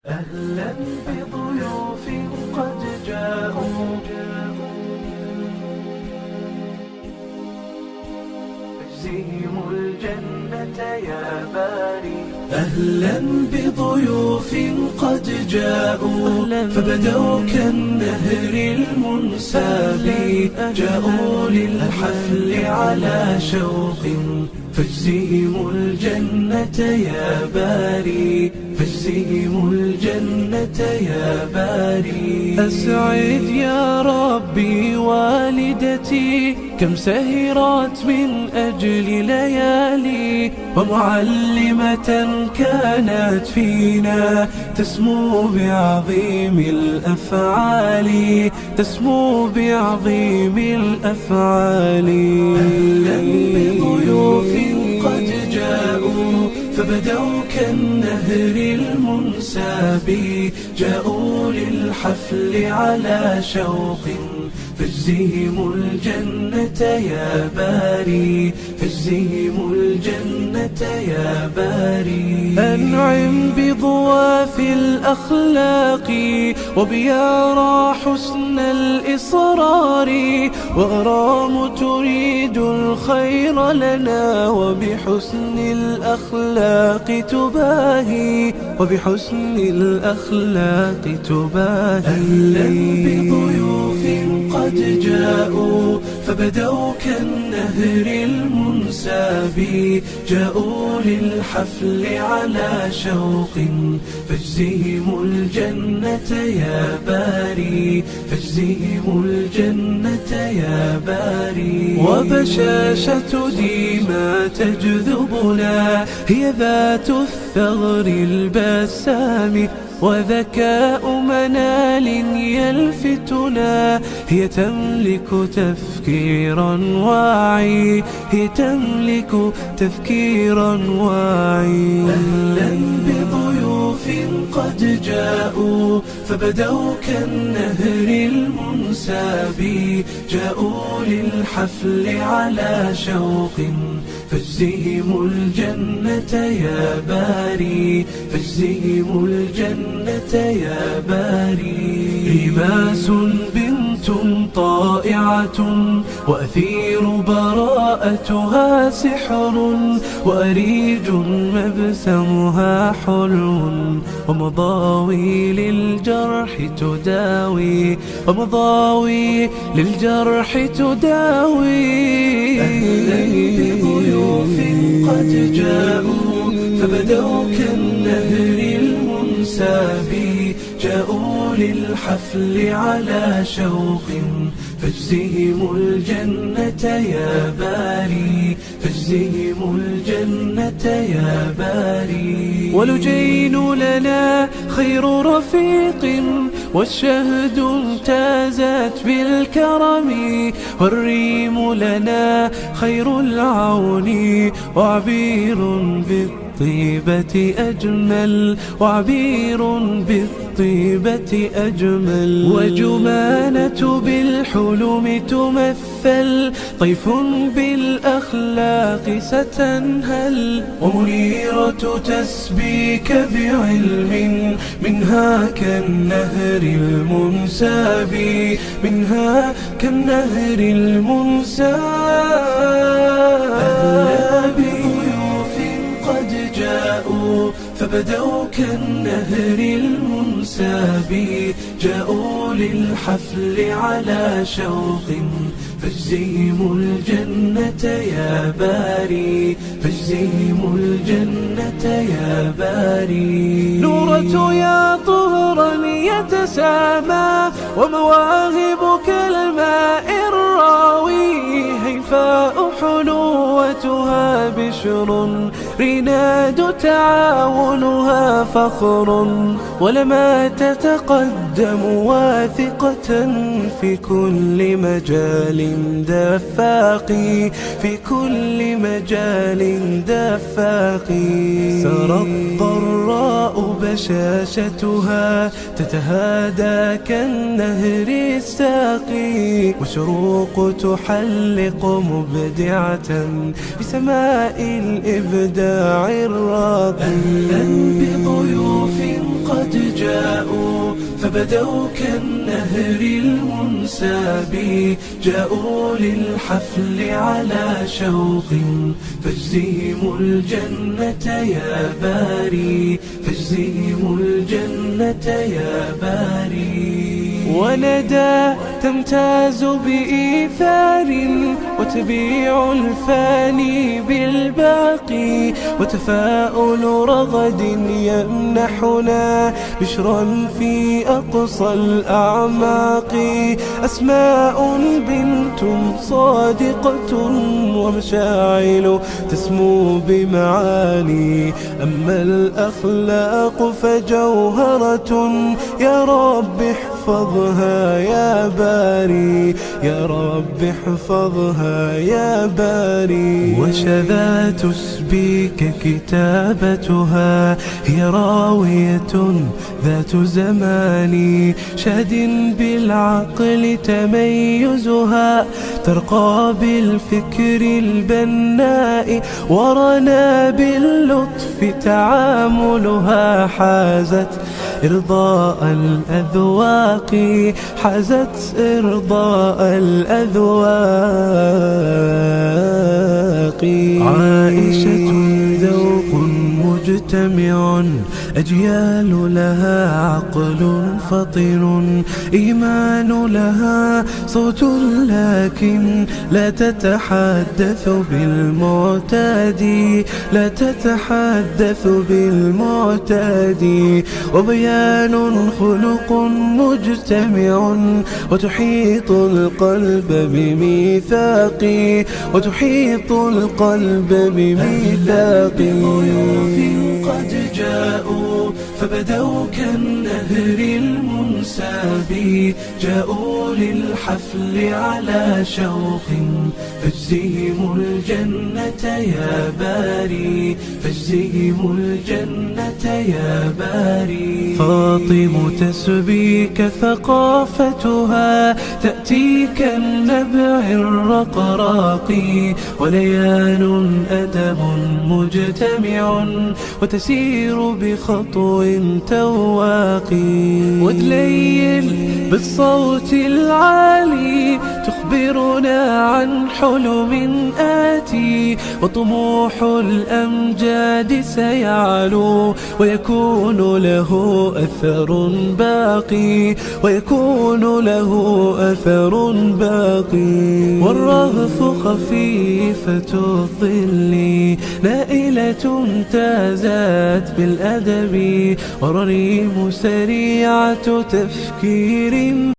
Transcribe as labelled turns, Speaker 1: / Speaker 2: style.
Speaker 1: أهلا بضيوف قد جاءوا اجزهم الجنة يا باري. أهلا بضيوف قد جاءوا فبدوا كالنهر المنساب، جاءوا للحفل على شوق فاجزهم الجنة يا باري، فاجزهم الجنة يا باري. أسعد يا ربي والدتي كم سهرت من أجل ليالي، ومعلمة كانت فينا تسمو بعظيم الأفعال، تسمو بعظيم الأفعال. أهلا بضيوف قد جاءوا فبدوا كالنهر المنساب، جاءوا للحفل على شوق فاجزهم الجنة يا باري، فاجزهم الجنة يا باري. أنعم بضواف الأخلاق وبيارى حسن الإصرار، وغرام تريد الخير لنا وبحسن الأخلاق تباهي، وبحسن الأخلاق تباهي. أهلا بضيوف قد جاءوا فبدوا كالنهر المنساب، جاءوا للحفل على شوق فاجزهم الجنة يا باري، فاجزهم الجنة يا باري. وبشاشة ديما تجذبنا هي ذات الثغر البسام، وذكاء منال يلفتنا هي تملك تفكيرا واعي، هي تملك تفكيرا واعي. أهلا بضيوف قد جاءوا فبدوا كالنهر المنساب، جاءوا للحفل على شوق فاجزهم الجنة يا باري، فاجزهم الجنة يا باري. رماس بنت طائعة وأثير براءتها سحر، وأريج مبسمها حلو، ومضاوي للجرح تداوي، ومضاوي للجرح تداوي. أهلا بضيوف قد جاءوا فبدوا كالنهر المنساب، جاءوا للحفل على شوق فاجزهم الجنة يا باري، فاجزهم الجنة يا باري. ولجين لنا خير رفيق والشهد امتازت بالكرم، والريم لنا خير العون وعبير بالطيبة أجمل، وعبير بالطيبة أجمل. وجمانة بالحلم تمثل طيف بالأخلاق ستنهل، ومنيرة تسبيك بعلم منها كالنهر المنساب، منها كالنهر المنساب. أهلا بضيوف قد جاءوا فبدوا كالنهر المنساب، جاءوا للحفل على شوق فاجزهم الجنة يا باري، فاجزهم الجنة يا باري. نورة يا طهرا يتسامى ومواهب كالماء الراوي، هيفاء حلوتها بشر رناد تعاونها فخر، ولما تتقدم واثقة في كل مجال دفاقي، في كل مجال دفاقي. سرى الضراء بشاشتها تتهادى كالنهر الساقي، وشروق تحلق مبدعة بسماء الإبداع الراقي. أهلا بضيوف قد فبدوا كالنهر المنساب جاءوا للحفل على شوق فاجزهم الجنة يا باري فاجزهم الجنة يا باري وندى تمتاز بإيثار وتبيع الفاني بالباقي وتفاؤل رغد يمنحنا بشرا في أقصى الأعماق أسماء بنت صادقة ومشاعل تسمو بمعاني أما الأخلاق فجوهرة يا رب احفظها يا باري يا رب احفظها يا باري وشذا تسبيك كتابتها هي راوية ذات زمان شاد بالعقل تميزها ترقى بالفكر البناء ورنا باللطف تعاملها حازت إرضاء الأذواق حازت إرضاء الأذواق عائشة ذوق مجتمع أجيال لها عقل فطن إيمان لها صوت لكن لا تتحدث بالمعتاد لا تتحدث بالمعتاد وبيان خلق مجتمع وتحيط القلب بميثاق وتحيط القلب بميثاق قد جاءوا فبدوا كالنهر المنساب جاءوا للحفل على شوق فاجزهم الجنة يا باري فاجزهم الجنة يا باري فاطم تسبيك ثقافتها تأتي كالنبع الرقراق وليان أدب مجتمع وتسير بخطو تواقي وتليل بالصوت العالي تخبرنا عن حلم آتي وطموح الأمجاد سيعلو ويكون له أثر باقي ويكون له أثر باقي والرغف خفيفة الظل نائلة تازت بالأدب ورريم سريعة تفكير